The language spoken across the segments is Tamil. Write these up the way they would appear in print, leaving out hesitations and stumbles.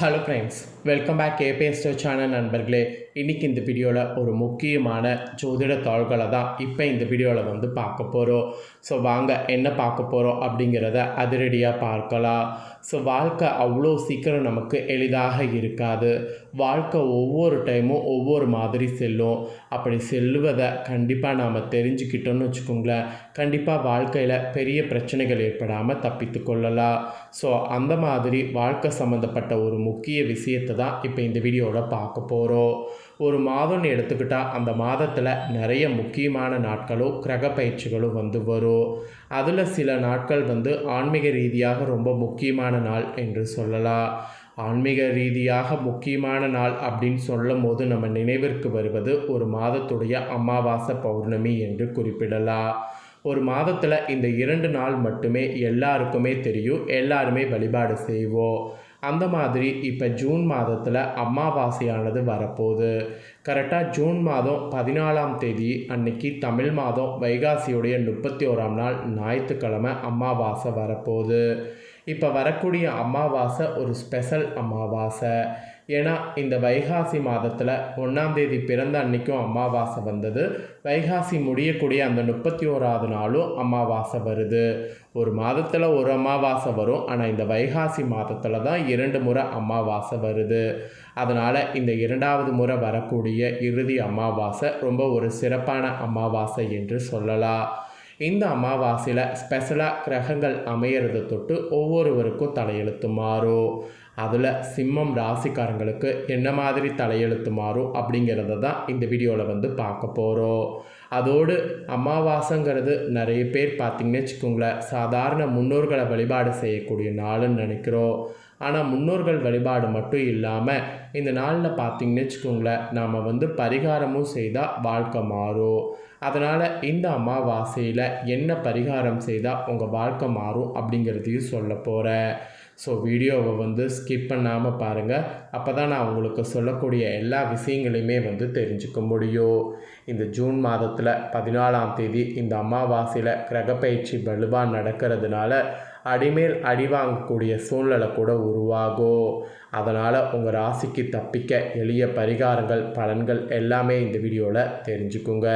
Hello friends, welcome back KPS channel நண்பர்களே. இன்றைக்கி இந்த வீடியோவில் ஒரு முக்கியமான ஜோதிட தாள்களை தான் இப்போ இந்த வீடியோவில் வந்து பார்க்க போகிறோம். ஸோ வாங்க என்ன பார்க்க போகிறோம் அப்படிங்கிறத அதிரடியாக பார்க்கலாம். ஸோ வாழ்க்கை அவ்வளோ சீக்கிரம் நமக்கு எளிதாக இருக்காது. வாழ்க்கை ஒவ்வொரு டைமும் ஒவ்வொரு மாதிரி செல்லும். அப்படி செல்லுவதை கண்டிப்பாக நாம் தெரிஞ்சுக்கிட்டோன்னு வச்சுக்கோங்களேன், கண்டிப்பாக வாழ்க்கையில் பெரிய பிரச்சனைகள் ஏற்படாமல் தப்பித்து கொள்ளலாம். ஸோ அந்த மாதிரி வாழ்க்கை சம்மந்தப்பட்ட ஒரு முக்கிய விஷயத்தை தான் இப்போ இந்த வீடியோவில் பார்க்க போகிறோம். ஒரு மாதம்னு எடுத்துக்கிட்டால் அந்த மாதத்தில் நிறைய முக்கியமான நாட்களும் கிரக பயிற்சிகளும் வந்து வரும். அதில் சில நாட்கள் வந்து ஆன்மீக ரீதியாக ரொம்ப முக்கியமான நாள் என்று சொல்லலாம். ஆன்மீக ரீதியாக முக்கியமான நாள் அப்படின்னு சொல்லும் போது நம்ம நினைவிற்கு வருவது ஒரு மாதத்துடைய அமாவாசை பௌர்ணமி என்று குறிப்பிடலாம். ஒரு மாதத்தில் இந்த 2 நாள் மட்டுமே எல்லாருக்குமே தெரியும், எல்லாருமே வழிபாடு செய்வோம். அந்த மாதிரி இப்போ ஜூன் மாதத்தில் அமாவாசையானது வரப்போகுது. கரெக்டாக ஜூன் மாதம் 14ஆம் தேதி அன்னைக்கு தமிழ் மாதம் வைகாசியுடைய 31ஆம் நாள் ஞாயிற்றுக்கிழமை அமாவாசை வரப்போகுது. இப்போ வரக்கூடிய அமாவாசை ஒரு ஸ்பெஷல் அமாவாசை. ஏன்னா இந்த வைகாசி மாதத்தில் 1ஆம் தேதி பிறந்த அன்றைக்கும் அமாவாசை வந்தது. வைகாசி முடியக்கூடிய அந்த 31ஆவது நாளும் அமாவாசை வருது. ஒரு மாதத்தில் ஒரு அமாவாசை வரும், ஆனால் இந்த வைகாசி மாதத்தில் தான் 2 முறை அமாவாசை வருது. அதனால் இந்த 2வது முறை வரக்கூடிய இறுதி அமாவாசை ரொம்ப ஒரு சிறப்பான அமாவாசை என்று சொல்லலாம். இந்த அமாவாசையில் ஸ்பெஷலாக கிரகங்கள் அமையிறதை தொட்டு ஒவ்வொருவருக்கும் தலையெழுத்து மாறும். அதில் சிம்மம் ராசிக்காரங்களுக்கு என்ன மாதிரி தலையெழுத்து மாறும் அப்படிங்கிறத தான் இந்த வீடியோவில் வந்து பார்க்க போகிறோம். அதோடு அமாவாசைங்கிறது நிறைய பேர் பார்த்திங்கன்னு வச்சுக்கோங்களேன், சாதாரண முன்னோர்களை வழிபாடு செய்யக்கூடிய நாளுன்னு நினைக்கிறோம். ஆனால் முன்னோர்கள் வழிபாடு மட்டும் இல்லாமல் இந்த நாளில் பார்த்திங்கன்னு வச்சுக்கோங்களேன், நாம் வந்து பரிகாரமும் செய்தால் வாழ்க்கை மாறும். அதனால் இந்த அமாவாசையில் என்ன பரிகாரம் செய்தால் உங்கள் வாழ்க்கை மாறும் அப்படிங்கிறதையும் சொல்ல போகிறேன். ஸோ வீடியோவை வந்து ஸ்கிப் பண்ணாமல் பாருங்கள். அப்போ தான் நான் உங்களுக்கு சொல்லக்கூடிய எல்லா விஷயங்களையுமே வந்து தெரிஞ்சுக்க முடியும். இந்த ஜூன் மாதத்தில் 14ஆம் தேதி இந்த அமாவாசையில் கிரகப்பயிற்சி வலுவாக நடக்கிறதுனால அடிமேல் அடி வாங்கக்கூடிய சூழ்நிலை கூட உருவாகும். அதனால் உங்கள் ராசிக்கு தப்பிக்க எளிய பரிகாரங்கள் பலன்கள் எல்லாமே இந்த வீடியோவில் தெரிஞ்சுக்குங்க.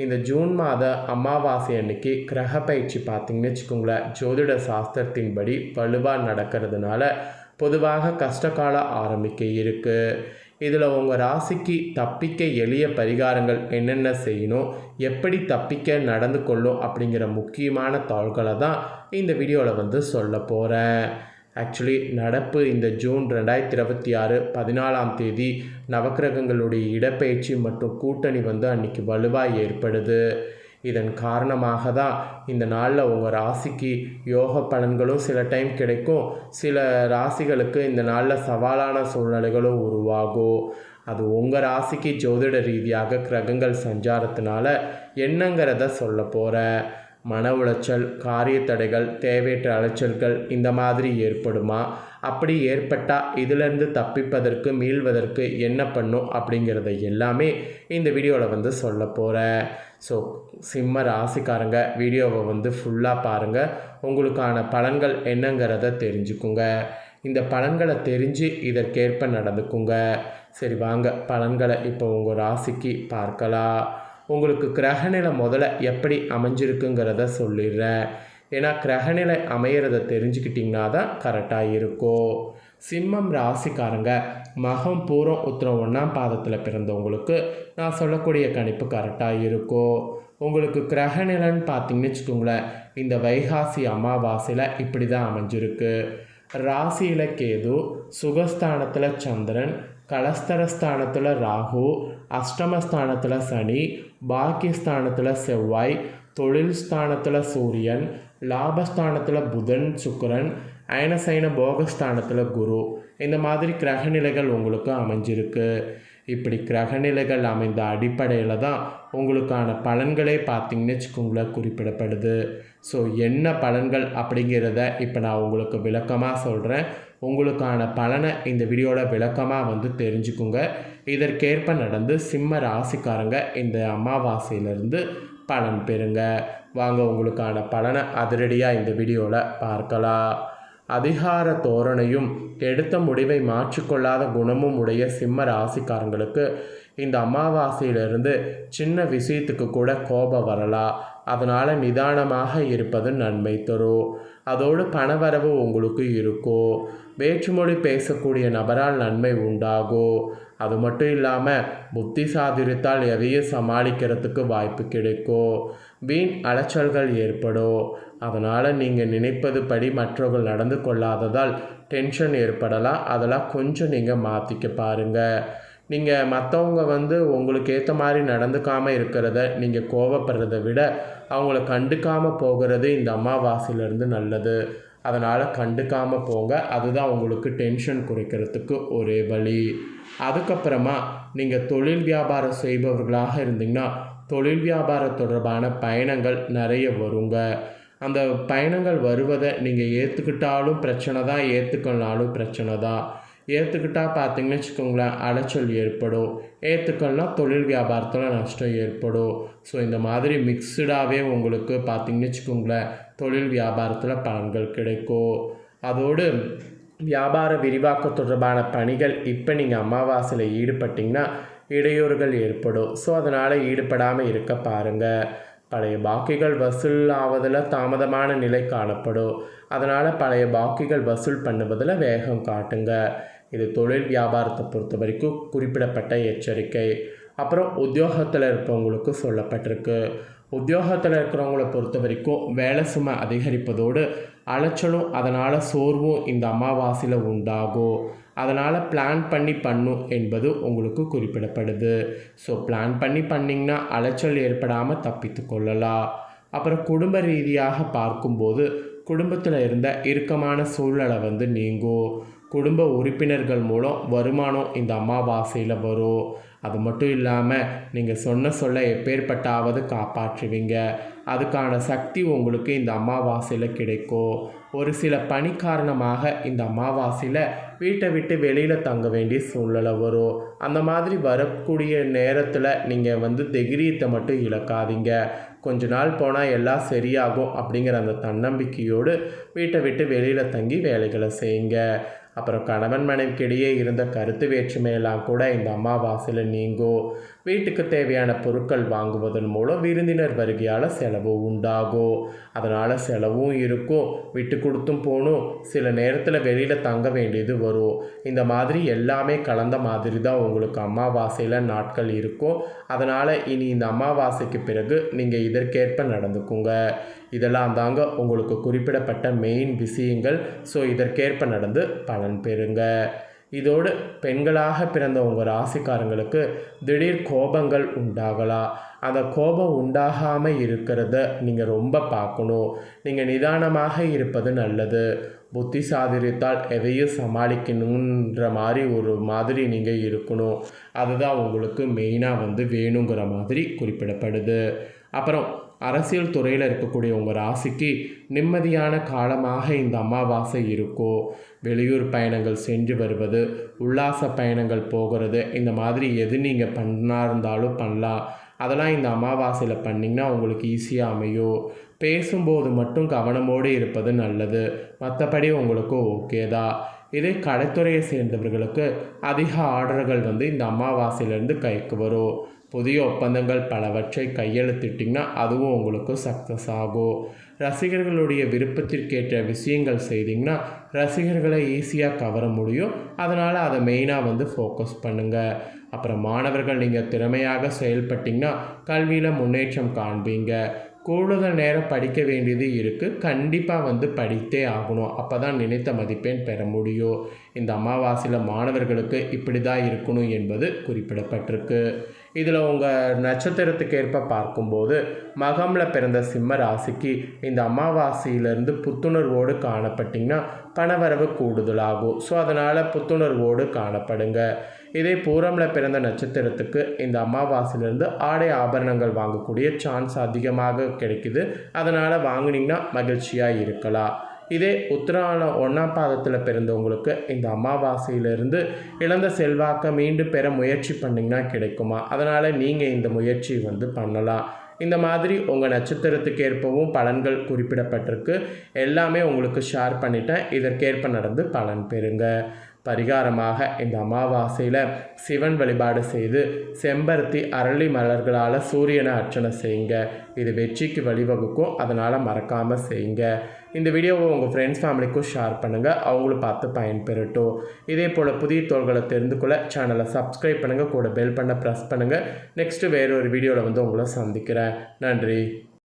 இந்த ஜூன் மாத அமாவாசை அன்னைக்கு கிரக பயிற்சி பார்த்திங்கன்னு வச்சுக்கோங்களேன், ஜோதிட சாஸ்திரத்தின்படி வலுவாக நடக்கிறதுனால பொதுவாக கஷ்டகால ஆரம்பிக்க இருக்குது. இதில் உங்கள் ராசிக்கு தப்பிக்க எளிய பரிகாரங்கள் என்னென்ன செய்யணும், எப்படி தப்பிக்க நடந்து கொள்ளும் அப்படிங்கிற முக்கியமான தாள்களை தான் இந்த வீடியோவில் வந்து சொல்ல போகிறேன். ஆக்சுவலி நடப்பு இந்த ஜூன் 2026 14ஆம் தேதி நவக்கிரகங்களுடைய இடப்பெயர்ச்சி மற்றும் கூட்டணி வந்து அன்றைக்கி வலுவாக ஏற்படுது. இதன் காரணமாக தான் இந்த நாளில் உங்கள் ராசிக்கு யோக பலன்களும் சில டைம் கிடைக்கும், சில ராசிகளுக்கு இந்த நாளில் சவாலான சூழ்நிலைகளும் உருவாகும். அது உங்கள் ராசிக்கு ஜோதிட ரீதியாக கிரகங்கள் சஞ்சாரத்தினால என்னங்கிறத சொல்ல போகிறேன். மன உளைச்சல், காரிய தடைகள், தேவையற்ற அலைச்சல்கள் இந்த மாதிரி ஏற்படுமா? அப்படி ஏற்பட்டால் இதிலேருந்து தப்பிப்பதற்கு மீள்வதற்கு என்ன பண்ணும் அப்படிங்கிறத எல்லாமே இந்த வீடியோவில் வந்து சொல்ல போகிறேன். ஸோ சிம்ம ராசிக்காரங்க வீடியோவை வந்து ஃபுல்லாக பாருங்கள், உங்களுக்கான பலன்கள் என்னங்கிறத தெரிஞ்சுக்குங்க. இந்த பலன்களை தெரிஞ்சு இதற்கேற்ப நடந்துக்குங்க. சரி வாங்க பலன்களை இப்போ உங்கள் ராசிக்கு பார்க்கலாம். உங்களுக்கு கிரகநிலை முதல்ல எப்படி அமைஞ்சிருக்குங்கிறத சொல்லிடுறேன். ஏன்னா கிரகநிலை அமையிறத தெரிஞ்சுக்கிட்டிங்கன்னா தான் கரெக்டாக இருக்கும். சிம்மம் ராசிக்காரங்க மகம் பூரம் உத்திரம் 1ஆம் பாதத்தில் பிறந்தவங்களுக்கு நான் சொல்லக்கூடிய கணிப்பு கரெக்டாக இருக்கும். உங்களுக்கு கிரகநிலைன்னு பார்த்திங்கன்னு வச்சுக்கோங்களேன், இந்த வைகாசி அமாவாசையில் இப்படி தான் அமைஞ்சிருக்கு. ராசியில் கேது, சுகஸ்தானத்தில் சந்திரன், கலஸ்தரஸ்தானத்தில் ராகு, அஷ்டமஸ்தானத்தில் சனி, பாக்கியஸ்தானத்தில் செவ்வாய், தொழில் ஸ்தானத்தில் சூரியன், லாபஸ்தானத்தில் புதன் சுக்கிரன், அயனசைன போகஸ்தானத்தில் குரு, இந்த மாதிரி கிரகநிலைகள் உங்களுக்கு அமைஞ்சிருக்கு. இப்படி கிரகநிலைகள் அமைந்த அடிப்படையில் தான் உங்களுக்கான பலன்களே பார்த்திங்கன்னு வச்சுக்கோங்களேன் குறிப்பிடப்படுது. ஸோ என்ன பலன்கள் அப்படிங்கிறத இப்போ நான் உங்களுக்கு விளக்கமாக சொல்கிறேன். உங்களுக்கான பலனை இந்த வீடியோவில் விளக்கமாக வந்து தெரிஞ்சுக்குங்க. இதற்கேற்ப நடந்து சிம்ம ராசிக்காரங்க இந்த அமாவாசையிலிருந்து பலன் பெறுங்க. வாங்க உங்களுக்கான பலனை அதிரடியாக இந்த வீடியோவில் பார்க்கலாம். அதிகார தோரணையும் எடுத்த முடிவை மாற்றிக்கொள்ளாத குணமும் உடைய சிம்ம ராசிக்காரங்களுக்கு இந்த அமாவாசையிலிருந்து சின்ன விஷயத்துக்கு கூட கோபம் வரலாம். அதனால் நிதானமாக இருப்பது நன்மை தரும். அதோடு பணவரவு உங்களுக்கு இருக்கும். வேற்றுமொழி பேசக்கூடிய நபரால் நன்மை உண்டாகும். அது மட்டும் இல்லாமல் புத்தி சாதுரியத்தால் எதையும் சமாளிக்கிறதுக்கு வாய்ப்பு கிடைக்கும். வீண் அலைச்சல்கள் ஏற்படும். அதனால் நீங்கள் நினைப்பது படி மற்றவர்கள் நடந்து கொள்ளாததால் டென்ஷன் ஏற்படலாம். அதெல்லாம் கொஞ்சம் நீங்கள் மாற்றிக்க பாருங்கள். நீங்கள் மற்றவங்க உங்களுக்கு ஏற்ற மாதிரி நடந்துக்காமல் இருக்கிறத நீங்கள் கோவப்படுறதை விட அவங்கள கண்டுக்காமல் போகிறது இந்த அமாவாசையிலேருந்து நல்லது. அதனால் கண்டுக்காமல் போங்க. அதுதான் உங்களுக்கு டென்ஷன் குறைக்கிறதுக்கு ஒரே வழி. அதுக்கப்புறமா நீங்கள் தொழில் வியாபாரம் செய்பவர்களாக இருந்தீங்கன்னா தொழில் வியாபாரம் தொடர்பான பயணங்கள் நிறைய வருங்க. அந்த பயணங்கள் வருவதை நீங்கள் ஏற்றுக்கிட்டாலும் பிரச்சனை தான், ஏற்றுக்கலனாலும் பிரச்சனை தான். ஏற்றுக்கிட்டால் பார்த்தீங்கன்னு வச்சுக்கோங்களேன் அலைச்சல் ஏற்படும். ஏற்றுக்கள்னா தொழில் வியாபாரத்தில் நஷ்டம் ஏற்படும். ஸோ இந்த மாதிரி மிக்சடாகவே உங்களுக்கு பார்த்தீங்கன்னு வச்சுக்கோங்களேன் தொழில் வியாபாரத்தில் பலன்கள் கிடைக்கும். அதோடு வியாபார விரிவாக்க தொடர்பான பணிகள் இப்போ நீங்கள் அமாவாசையில் ஈடுபட்டிங்கன்னா இடையூறுகள் ஏற்படும். ஸோ அதனால் ஈடுபடாமல் இருக்க பாருங்கள். பழைய பாக்கிகள் வசூல் ஆவதில் தாமதமான நிலை காணப்படும். அதனால் பழைய பாக்கிகள் வசூல் பண்ணுவதில் வேகம் காட்டுங்க. இது தொழில் வியாபாரத்தை பொறுத்த வரைக்கும் குறிப்பிடப்பட்ட எச்சரிக்கை. அப்புறம் உத்தியோகத்தில் இருப்பவங்களுக்கு சொல்லப்பட்டிருக்கு. உத்தியோகத்தில் இருக்கிறவங்கள பொறுத்த வரைக்கும் வேலை சுமை அதிகரிப்பதோடு அலைச்சலும் அதனால் சோர்வும் இந்த அமாவாசையில் உண்டாகும். அதனால் பிளான் பண்ணி பண்ணும் என்பது உங்களுக்கு குறிப்பிடப்படுது. ஸோ பிளான் பண்ணி பண்ணிங்கன்னா அலைச்சல் ஏற்படாமல் தப்பித்து கொள்ளலாம். அப்புறம் குடும்ப ரீதியாக பார்க்கும்போது குடும்பத்தில் இருந்த இறுக்கமான சூழ்நிலை நீங்கும். குடும்ப உறுப்பினர்கள் மூலம் வருமானம் இந்த அமாவாசையில் வரும். அது மட்டும் இல்லாமல் நீங்கள் சொல்ல எப்பேற்பட்டாவது காப்பாற்றுவீங்க. அதுக்கான சக்தி உங்களுக்கு இந்த அமாவாசையில் கிடைக்கும். ஒரு சில பணி காரணமாக இந்த அமாவாசையில் வீட்டை விட்டு வெளியில் தங்க வேண்டிய சூழ்நிலை வரும். அந்த மாதிரி வரக்கூடிய நேரத்தில் நீங்கள் தைரியத்தை மட்டும் இழக்காதீங்க. கொஞ்ச நாள் போனால் எல்லாம் சரியாகும் அப்படிங்கிற அந்த தன்னம்பிக்கையோடு வீட்டை விட்டு வெளியில் தங்கி வேலைகளை செய்யுங்க. அப்புறம் கணவன் மனைவிக்கிடையே இருந்த கருத்து வேற்றுமையெல்லாம் கூட இந்த அமாவாசையில் நீங்கும். வீட்டுக்கு தேவையான பொருட்கள் வாங்குவதன் மூலம் விருந்தினர் வருகையால் செலவு உண்டாகும். அதனால் செலவும் இருக்கும், விட்டு கொடுத்தும் போகணும், சில நேரத்தில் வெளியில் தங்க வேண்டியது வரும். இந்த மாதிரி எல்லாமே கலந்த மாதிரி தான் உங்களுக்கு அமாவாசையில் நாட்கள் இருக்கும். அதனால் இனி இந்த அமாவாசைக்கு பிறகு நீங்கள் இதற்கேற்ப நடந்துக்குங்க. இதெல்லாம் தாங்க உங்களுக்கு குறிப்பிடப்பட்ட மெயின் விஷயங்கள். ஸோ இதற்கேற்ப நடந்து பலன் பெறுங்க. இதோடு பெண்களாக பிறந்த உங்கள் ராசிக்காரங்களுக்கு திடீர் கோபங்கள் உண்டாகலாம். அந்த கோபம் உண்டாகாமல் இருக்கிறத நீங்கள் ரொம்ப பார்க்கணும். நீங்கள் நிதானமாக இருப்பது நல்லது. புத்தி சாதுரியத்தால் எதையும் சமாளிக்கணுன்ற மாதிரி நீங்கள் இருக்கணும். அதுதான் உங்களுக்கு மெயினாக வேணுங்கிற மாதிரி குறிப்பிடப்படுது. அப்புறம் அரசியல் துறையில் இருக்கக்கூடிய உங்கள் ராசிக்கு நிம்மதியான காலமாக இந்த அமாவாசை இருக்கும். வெளியூர் பயணங்கள் சென்று வருவது, உல்லாச பயணங்கள் போகிறது, இந்த மாதிரி எது நீங்கள் இருந்தாலும் பண்ணலாம். அதெல்லாம் இந்த அமாவாசையில் பண்ணிங்கன்னா உங்களுக்கு ஈஸியாக அமையும். பேசும்போது மட்டும் கவனமோடு இருப்பது நல்லது. மற்றபடி உங்களுக்கு ஓகே தான். இதே கலைத்துறையை சேர்ந்தவர்களுக்கு அதிக ஆர்டர்கள் இந்த அமாவாசையிலேருந்து கைக்கு வரும். புதிய ஒப்பந்தங்கள் பலவற்றை கையெழுத்திட்டிங்கன்னா அதுவும் உங்களுக்கு சக்ஸஸ் ஆகும். ரசிகர்களுடைய விருப்பத்திற்கேற்ற விஷயங்கள் செய்திங்கன்னா ரசிகர்களை ஈஸியாக கவர முடியும். அதனால் அதை மெயினாக ஃபோக்கஸ் பண்ணுங்கள். அப்புறம் மாணவர்கள் நீங்கள் திறமையாக செயல்பட்டிங்கன்னா கல்வியில் முன்னேற்றம் காண்பீங்க. கூடுதல் நேரம் படிக்க வேண்டியது இருக்குது. கண்டிப்பாக படித்தே ஆகணும். அப்போ தான் நினைத்த மதிப்பெண் பெற முடியும். இந்த அமாவாசையில் மாணவர்களுக்கு இப்படி தான் இருக்கணும் என்பது குறிப்பிடப்பட்டிருக்கு. இதில் உங்கள் நட்சத்திரத்துக்கு ஏற்ப பார்க்கும்போது மகமில் பிறந்த சிம்ம ராசிக்கு இந்த அமாவாசையிலேருந்து புத்துணர்வோடு காணப்பட்டிங்கன்னா பணவரவு கூடுதலாகும். ஸோ அதனால் புத்துணர்வோடு காணப்படுங்க. இதே பூரமில் பிறந்த நட்சத்திரத்துக்கு இந்த அமாவாசையிலேருந்து ஆடை ஆபரணங்கள் வாங்கக்கூடிய சான்ஸ் அதிகமாக கிடைக்குது. அதனால் வாங்கினீங்கன்னா மகிழ்ச்சியாக இருக்கலாம். இதே உத்திராட 1ஆம் பாதத்தில் பிறந்தவங்களுக்கு இந்த அமாவாசையிலிருந்து இழந்த செல்வாக்கை மீண்டும் பெற முயற்சி பண்ணிங்கன்னா கிடைக்குமா. அதனால் நீங்கள் இந்த முயற்சி பண்ணலாம். இந்த மாதிரி உங்கள் நட்சத்திரத்துக்கு ஏற்பவும் பலன்கள் குறிப்பிடப்பட்டிருக்கு. எல்லாமே உங்களுக்கு ஷேர் பண்ணிட்டேன். இதற்கேற்ப நடந்து பலன் பெறுங்க. பரிகாரமாக இந்த அமாவாசையில் சிவன் வழிபாடு செய்து செம்பருத்தி அரளி மலர்களால் சூரியனை அர்ச்சனை செய்யுங்க. இது வெற்றிக்கு வழிவகுக்கும். அதனால் மறக்காமல் செய்யுங்க. இந்த வீடியோவை உங்கள் ஃப்ரெண்ட்ஸ் ஃபேமிலிக்கும் ஷேர் பண்ணுங்கள். அவங்களும் பார்த்து பயன்பெறட்டும். இதே போல் புதிய தோள்களை தெரிந்து கொள்ள சேனலை சப்ஸ்கிரைப் பண்ணுங்கள். கூட பெல் பண்ண ப்ரெஸ் பண்ணுங்கள். நெக்ஸ்ட்டு வேறொரு வீடியோவில் உங்களை சந்திக்கிறேன். நன்றி.